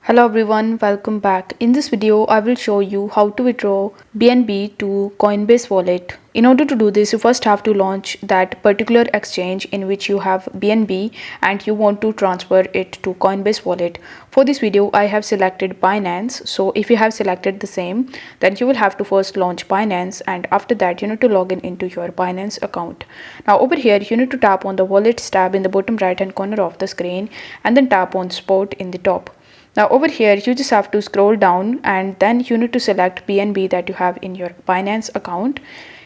Hello everyone, welcome back. In this video, I will show you how to withdraw BNB to Coinbase wallet. In order to do this, you first have to launch that particular exchange in which you have BNB and you want to transfer it to Coinbase wallet. For this video, I have selected Binance. So if you have selected the same, then you will have to first launch Binance, and after that you need to log in into your Binance account. Now over here, you need to tap on the Wallets tab in the bottom right hand corner of the screen and then tap on Spot in the top. Now over here, you just have to scroll down and then you need to select BNB that you have in your Binance account.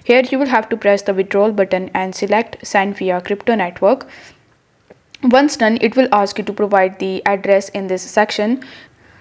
Here you will have to press the withdrawal button and select send via crypto network. Once done, it will ask you to provide the address in this section.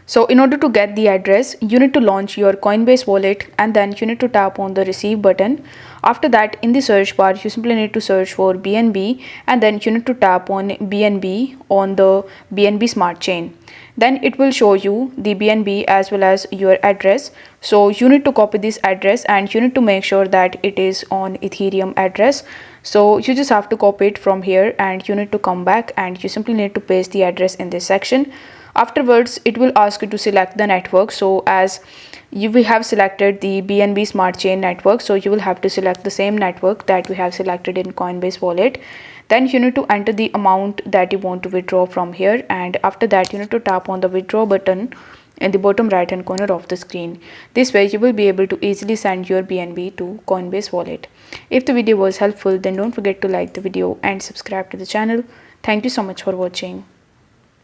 So in order to get the address, you need to launch your Coinbase wallet and then you need to tap on the receive button. After that, in the search bar, you simply need to search for BNB and then you need to tap on BNB on the BNB smart chain. Then it will show you the BNB as well as your address. So you need to copy this address and you need to make sure that it is on Ethereum address. So you just have to copy it from here and you need to come back and you simply need to paste the address in this section. Afterwards, it will ask you to select the network. So as we have selected the BNB smart chain network, so you will have to select the same network that we have selected in Coinbase wallet. Then you need to enter the amount that you want to withdraw from here, and after that you need to tap on the withdraw button in the bottom right hand corner of the screen. This way you will be able to easily send your BNB to Coinbase wallet. If the video was helpful, then don't forget to like the video and subscribe to the channel. Thank you so much for watching.